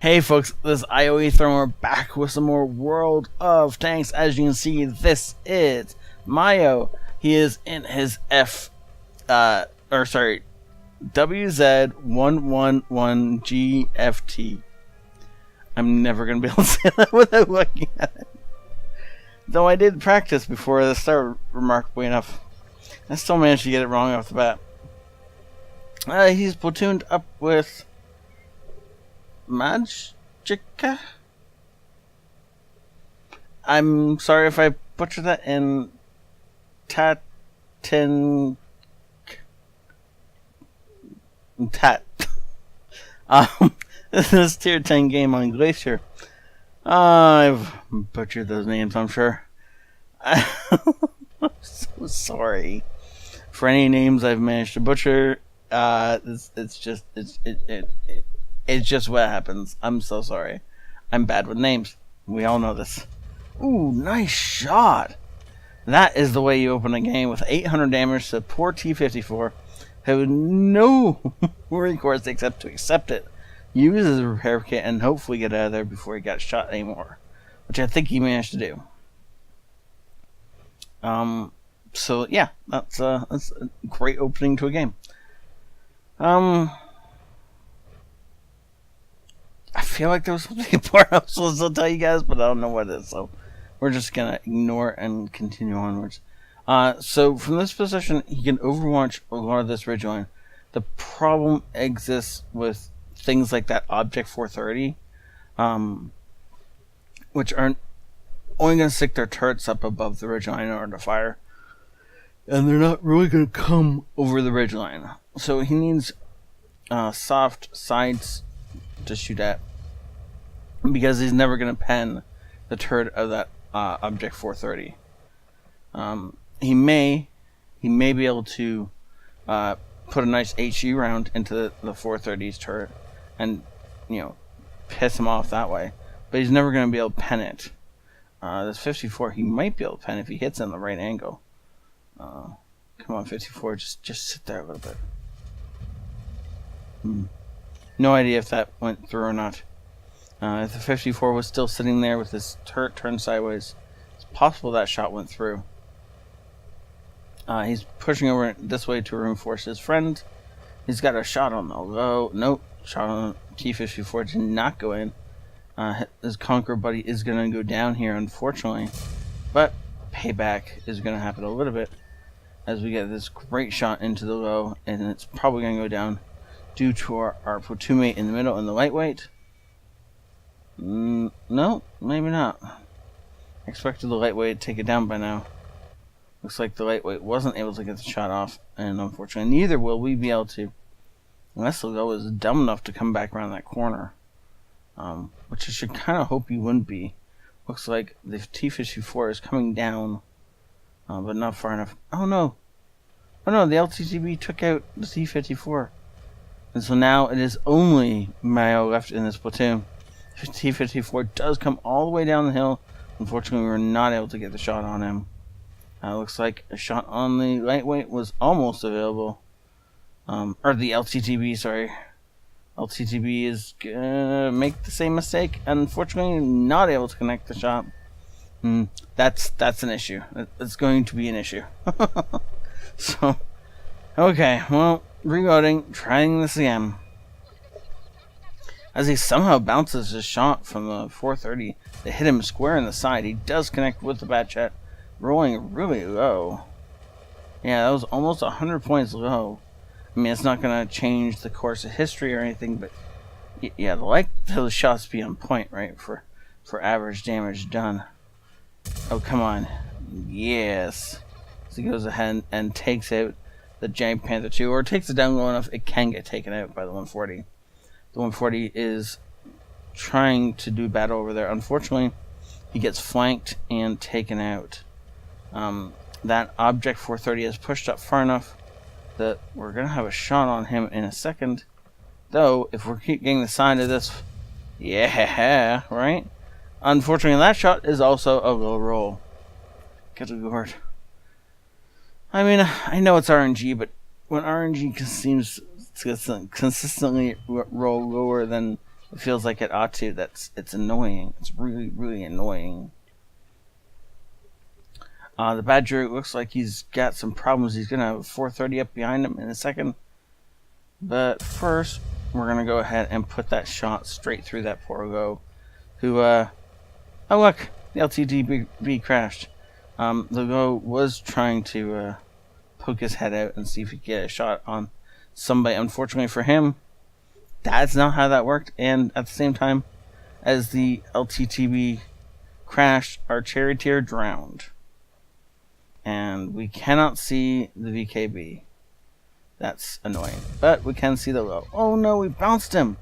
Hey folks, this is ioEther and we're back with some more World of Tanks. As you can see, this is Mayo. He is in his WZ-111G FT. I'm never going to be able to say that without looking at it. Though I did practice before this started remarkably enough. I still managed to get it wrong off the bat. He's platooned up with Magica? I'm sorry if I butchered that in Tatin Tat. This is tier 10 game on Glacier. I've butchered those names, I'm sure. I'm so sorry for any names I've managed to butcher. It's just what happens. I'm so sorry. I'm bad with names. We all know this. Ooh, nice shot. That is the way you open a game with 800 damage to poor T-54. Have no recourse except to accept it, use his repair kit, and hopefully get out of there before he got shot anymore. Which I think he managed to do. So yeah, that's a great opening to a game. I feel like there was something important I was supposed to tell you guys, but I don't know what it is, so we're just gonna ignore it and continue onwards. So from this position, he can overwatch a lot of this ridgeline. The problem exists with things like that Object 430, which aren't only gonna stick their turrets up above the ridgeline in order to fire, and they're not really gonna come over the ridgeline. So he needs soft sides to shoot at, because he's never going to pen the turret of that Object 430. He may be able to put a nice HE round into the 430's turret and, you know, piss him off that way, but he's never going to be able to pen it. This 54 he might be able to pen if he hits in the right angle. Come on, 54, just sit there a little bit. No idea if that went through or not. If the 54 was still sitting there with his turret turned sideways, it's possible that shot went through. He's pushing over this way to reinforce his friend. He's got a shot on the low. Nope, shot on T-54 did not go in. His Conqueror buddy is going to go down here, unfortunately. But payback is going to happen a little bit as we get this great shot into the low, and it's probably going to go down due to our platoon mate in the middle in the lightweight. No, maybe not. I expected the lightweight to take it down by now. Looks like the lightweight wasn't able to get the shot off, and unfortunately neither will we be able to, unless the low is dumb enough to come back around that corner. Which I should kind of hope he wouldn't be. Looks like the T-54 is coming down, but not far enough. Oh no, the LTTB took out the T-54. And so now it is only Mayo left in this platoon. T-54 does come all the way down the hill. Unfortunately, we were not able to get the shot on him. Looks like a shot on the lightweight was almost available. Or the LTTB, sorry. LTTB is gonna make the same mistake. Unfortunately, not able to connect the shot. That's an issue. It's going to be an issue. So, okay, well, reloading, trying this again. As he somehow bounces his shot from the 430 to hit him square in the side, he does connect with the Batchet, rolling really low. Yeah, that was almost 100 points low. I mean, it's not going to change the course of history or anything, but yeah, like those shots be on point, right, for average damage done. Oh, come on. Yes. So he goes ahead and takes out the Giant Panther 2, or takes it down low enough it can get taken out by the 140. The 140 is trying to do battle over there. Unfortunately, he gets flanked and taken out. That Object 430 is pushed up far enough that we're going to have a shot on him in a second. Though, if we keep getting the side of this, yeah, right? Unfortunately, that shot is also a low roll. Good lord. I mean, I know it's RNG, but when RNG seems to consistently roll lower than it feels like it ought to. It's annoying. It's really, really annoying. The Badger looks like he's got some problems. He's going to have 430 up behind him in a second. But first, we're going to go ahead and put that shot straight through that poor Go. Who, oh look, the LTTB crashed. The Go was trying to poke his head out and see if he could get a shot on somebody. Unfortunately for him, that's not how that worked. And at the same time as the LTTB crashed, our charioteer drowned. And we cannot see the VKB. That's annoying. But we can see the low. Oh no, we bounced him!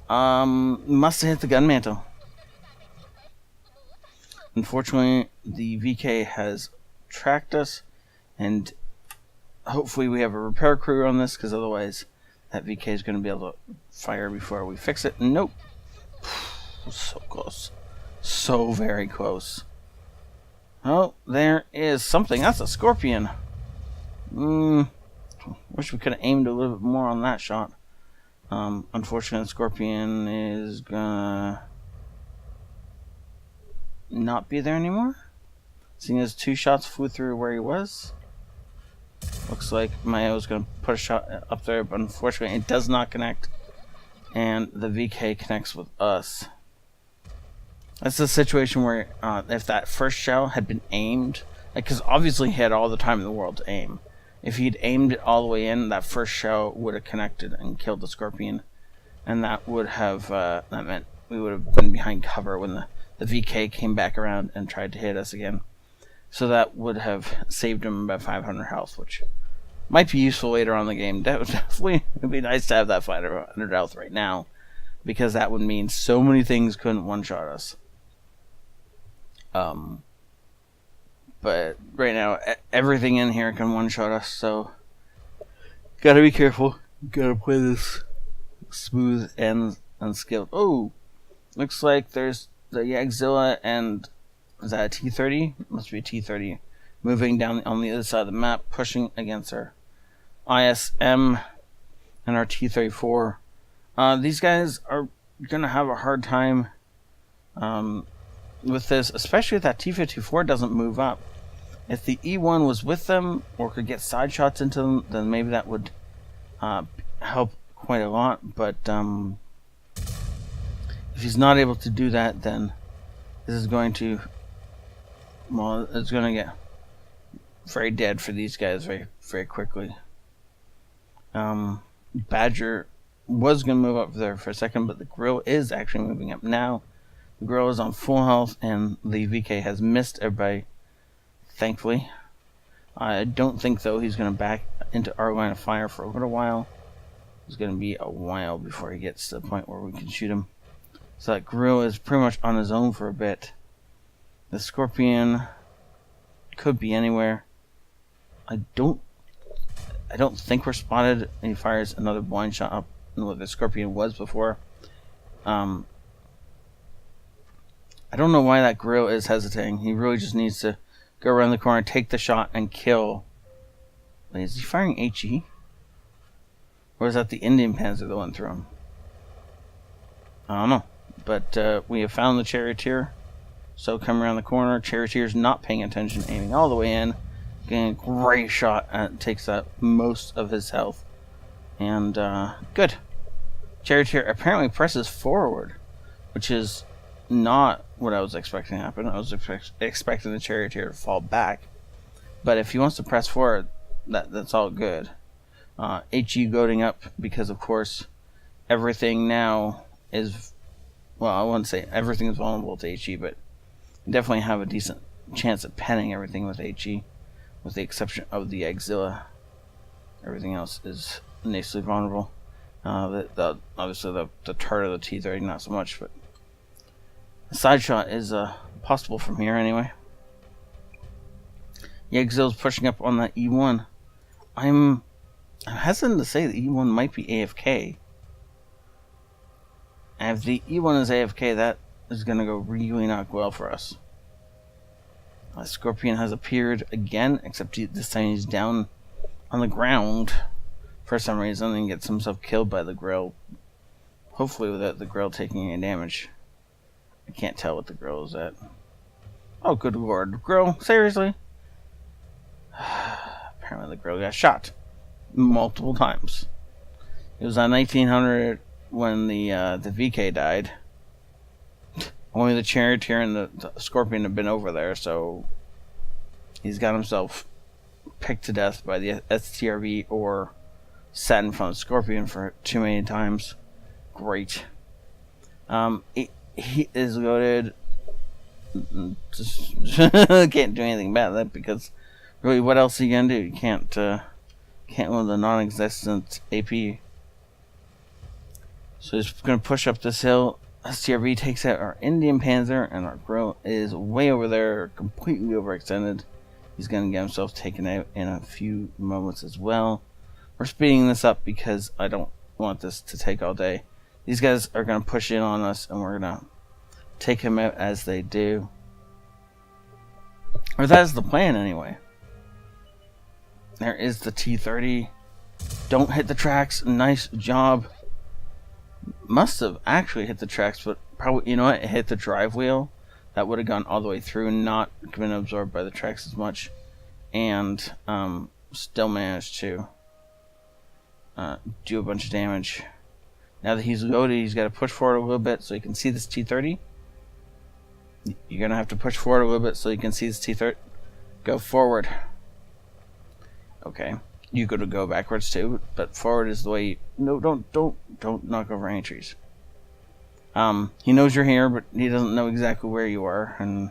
Must have hit the gun mantle. Unfortunately, the VK has tracked us, and hopefully we have a repair crew on this, because otherwise that VK is going to be able to fire before we fix it. Nope. So close. So very close. Oh, there is something. That's a Scorpion. Wish we could have aimed a little bit more on that shot. Unfortunately, Scorpion is gonna not be there anymore. Seeing as 2 shots flew through where he was. Looks like Mayo is gonna put a shot up there, but unfortunately it does not connect. And the VK connects with us. That's a situation where if that first shell had been aimed, because obviously he had all the time in the world to aim. If he'd aimed it all the way in, that first shell would have connected and killed the Scorpion. And that would have, that meant we would have been behind cover when the VK came back around and tried to hit us again. So that would have saved him about 500 health, which might be useful later on in the game. Definitely would be nice to have that 500 health right now, because that would mean so many things couldn't one-shot us. But right now, everything in here can one-shot us, so gotta be careful. Gotta play this smooth and unskilled. Oh, looks like there's the Yagzilla and is that a T-30? Must be a T-30 moving down on the other side of the map, pushing against our ISM and our T-34. These guys are gonna have a hard time with this, especially if that T-54 doesn't move up. If the E1 was with them or could get side shots into them, then maybe that would help quite a lot. But if he's not able to do that, then this is going to, well, it's going to get very dead for these guys very, very quickly. Badger was going to move up there for a second, but the Grill is actually moving up now. The Grill is on full health, and the VK has missed everybody, thankfully. I don't think, though, he's going to back into our line of fire for a little while. It's going to be a while before he gets to the point where we can shoot him. So that Grill is pretty much on his own for a bit. The Scorpion could be anywhere. I don't think we're spotted, and he fires another blind shot up where the Scorpion was before. I don't know why that Grill is hesitating. He really just needs to go around the corner, take the shot, and kill. Wait, is he firing HE? Or is that the Indian Panzer that went through him? I don't know. But we have found the Charioteer. So come around the corner. Charioteer's not paying attention, aiming all the way in. Getting a great shot, and takes up most of his health. And good. Charioteer apparently presses forward, which is not what I was expecting to happen. I was expecting the Charioteer to fall back. But if he wants to press forward, that's all good. HE goading up because, of course, everything now is, well, I wouldn't say everything is vulnerable to HE, but you definitely have a decent chance of penning everything with HE, with the exception of the Axilla. Everything else is nicely vulnerable. Obviously the turret of the T-30 not so much, but a side shot is possible from here anyway. Yagzilla's pushing up on that E1. I'm hesitant to say the E1 might be AFK. And if the E1 is AFK, that is going to go really not well for us. Scorpion has appeared again, except this time he's down on the ground for some reason and gets himself killed by the Grill. Hopefully without the grill taking any damage. I can't tell what the grill is at. Oh, good lord. Grill? Seriously? Apparently the grill got shot. Multiple times. It was on 1900 when the VK died. Only the Charioteer and the Scorpion have been over there, so he's got himself picked to death by the STRV or sat in front of the Scorpion for too many times. Great. He is loaded. Just can't do anything about that because really, what else are you gonna do? You can't win the non-existent AP. So he's gonna push up this hill. STRV takes out our Indian Panzer, and our grill is way over there, completely overextended. He's gonna get himself taken out in a few moments as well. We're speeding this up because I don't want this to take all day. These guys are gonna push in on us, and we're gonna take him out as they do. Or that's the plan anyway. There is the T-30. Don't hit the tracks. Nice job. Must have actually hit the tracks, but probably, you know what, it hit the drive wheel. That would have gone all the way through and not been absorbed by the tracks as much. And still managed to do a bunch of damage. Now that he's loaded, he's got to push forward a little bit so you can see this T-30. You're going to have to push forward a little bit so you can see this T-30. Go forward. Okay. You could go backwards too, but forward is the way you... No, don't knock over any trees. He knows you're here, but he doesn't know exactly where you are. And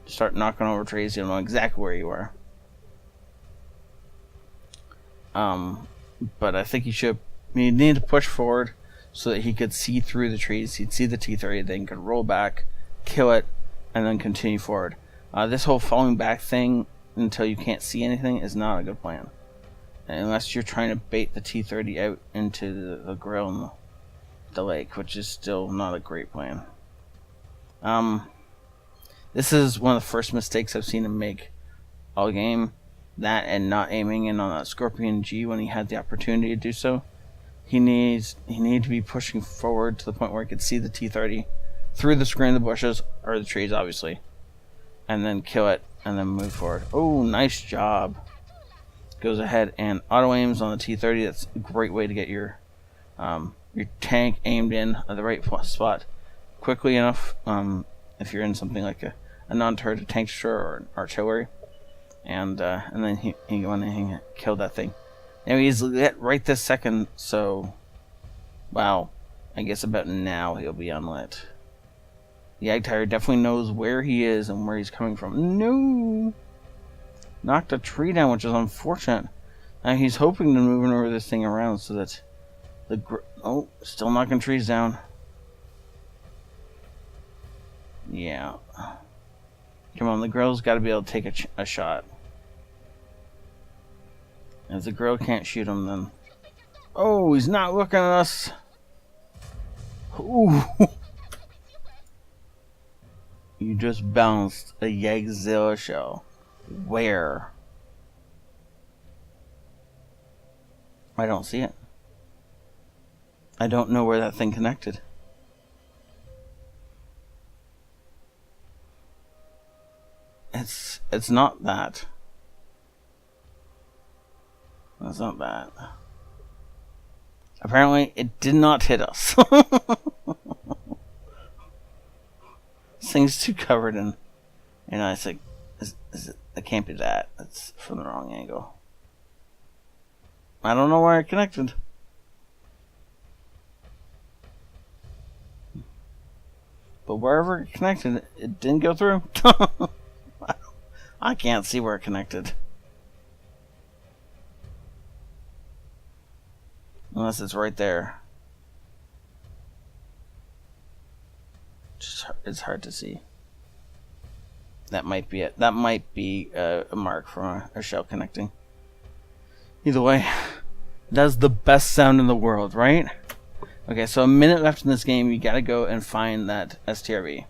start knocking over trees, he'll know exactly where you are. But I think you need to push forward so that he could see through the trees. He'd see the T-30, then he could roll back, kill it, and then continue forward. This whole falling back thing until you can't see anything is not a good plan. Unless you're trying to bait the T-30 out into the grill in the lake, which is still not a great plan. This is one of the first mistakes I've seen him make all game. That and not aiming in on that Scorpion G when he had the opportunity to do so. He needed to be pushing forward to the point where he could see the T-30 through the screen of the bushes, or the trees obviously, and then kill it, and then move forward. Oh, nice job. Goes ahead and auto aims on the T-30. That's a great way to get your tank aimed in at the right spot quickly enough. If you're in something like a non-turret tank destroyer or an artillery, and then he went and killed that thing. Now he's lit right this second, so wow, I guess about now he'll be unlit. The ioEther definitely knows where he is and where he's coming from. No. Knocked a tree down, which is unfortunate. Now he's hoping to maneuver this thing around so that oh, still knocking trees down. Yeah. Come on, the grill's got to be able to take a shot. If the grill can't shoot him, then... Oh, he's not looking at us. Ooh. You just bounced a Yagzilla shell. Where? I don't see it. I don't know where that thing connected. It's not that. That's not that. Apparently, it did not hit us. This thing's too covered in ice. Like, it can't be that. That's from the wrong angle. I don't know where it connected. But wherever it connected, it didn't go through. I can't see where it connected. Unless it's right there. It's hard to see. That might be it. That might be a mark from a shell connecting. Either way, that's the best sound in the world, right? Okay, so a minute left in this game. You gotta go and find that STRV.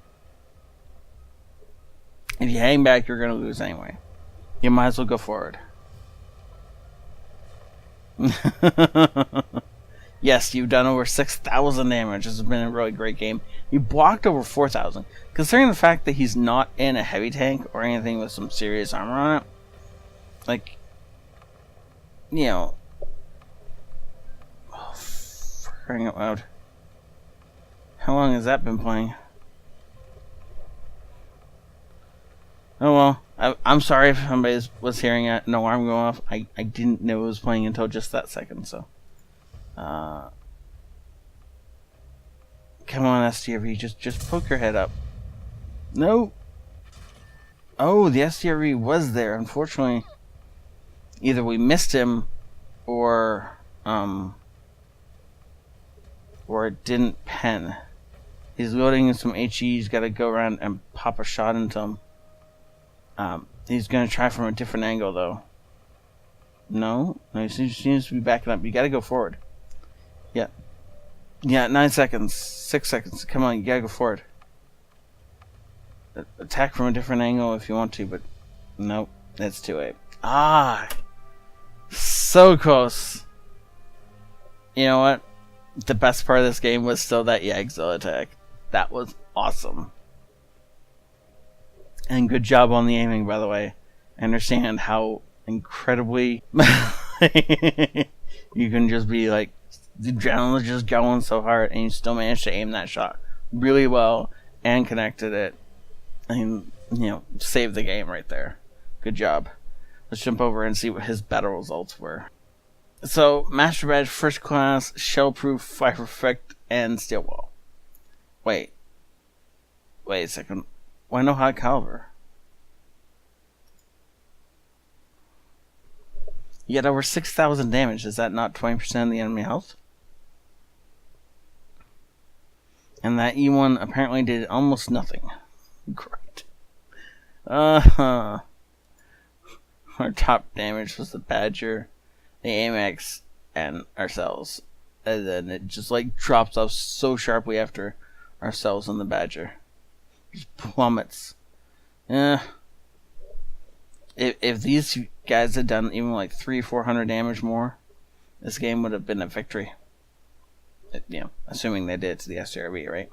If you hang back, you're gonna lose anyway. You might as well go forward. Yes, you've done over 6,000 damage. This has been a really great game. You blocked over 4,000. Considering the fact that he's not in a heavy tank or anything with some serious armor on it, like, you know, oh, for crying out loud. How long has that been playing? Oh well, I'm sorry if somebody was hearing an alarm going off. I didn't know it was playing until just that second, so. Come on, STRV, just poke your head up. No. Oh, the STRV was there. Unfortunately, either we missed him, or it didn't pen. He's loading some HE. He's got to go around and pop a shot into him. He's gonna try from a different angle, though. No, he seems to be backing up. You got to go forward. Yeah, 9 seconds, 6 seconds. Come on, you gotta go forward. Attack from a different angle if you want to, but nope, that's too late. Ah, so close. You know what? The best part of this game was still that Yagzilla attack. That was awesome. And good job on the aiming, by the way. I understand how incredibly you can just be like, the adrenaline's just going so hard, and you still managed to aim that shot really well and connected it, and saved the game right there. Good job. Let's jump over and see what his battle results were. So, Master Badge, First Class, Shellproof, Fire Effect, and Steel Wall. Wait a second. Why no high caliber? You had over 6,000 damage. Is that not 20% of the enemy health? And that E1 apparently did almost nothing. Great. Our top damage was the Badger, the AMX, and ourselves. And then it just like drops off so sharply after ourselves and the Badger. Just plummets. If these guys had done even like 300-400 damage more, this game would have been a victory. Assuming they did it to the SRB, right?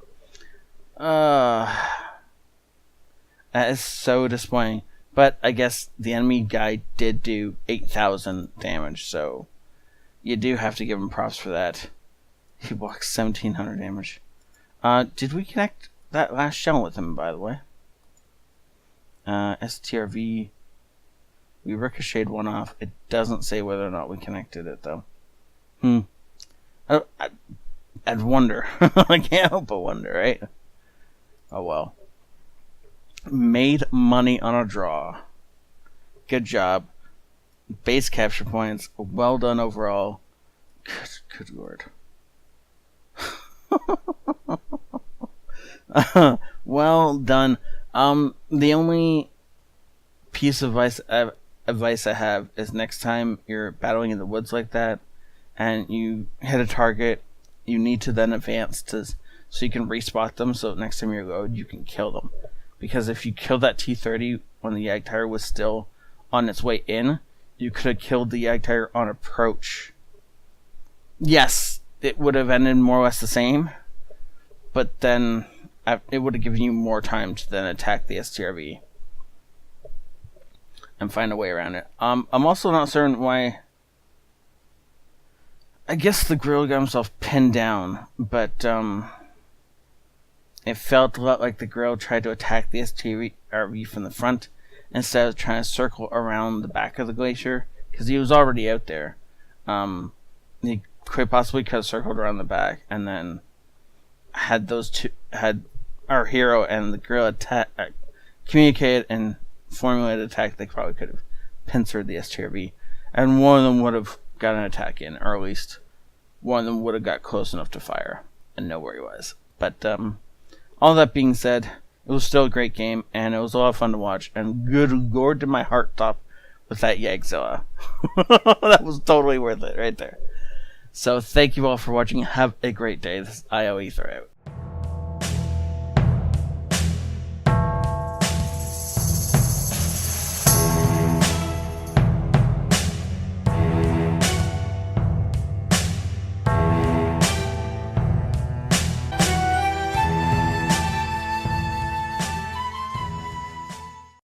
That is so disappointing. But I guess the enemy guy did do 8,000 damage, so you do have to give him props for that. He walks 1,700 damage. Did we connect that last shell with him, by the way? STRV. We ricocheted one off. It doesn't say whether or not we connected it, though. I'd wonder. I can't help but wonder, right? Oh well. Made money on a draw. Good job. Base capture points. Well done overall. Good lord. Well done. The only piece of advice I have is next time you're battling in the woods like that and you hit a target, you need to then advance so you can respot them, so next time you load you can kill them. Because if you killed that T-30 when the Yagdriver was still on its way in, you could have killed the Yagdriver on approach. Yes, it would have ended more or less the same, but then it would have given you more time to then attack the STRV and find a way around it. I'm also not certain why. I guess the grill got himself pinned down, but it felt a lot like the grill tried to attack the STRV from the front instead of trying to circle around the back of the glacier, because he was already out there. He quite possibly could have circled around the back, and then had our hero and the grill communicated and formulated attack, they probably could have pincered the STRV, and one of them would have got an attack in, or at least one of them would have got close enough to fire and know where he was. But all that being said, it was still a great game, and it was a lot of fun to watch, and good lord did my heart stop with that Yagzilla. That was totally worth it right there. So thank you all for watching. Have a great day. This is ioEther out.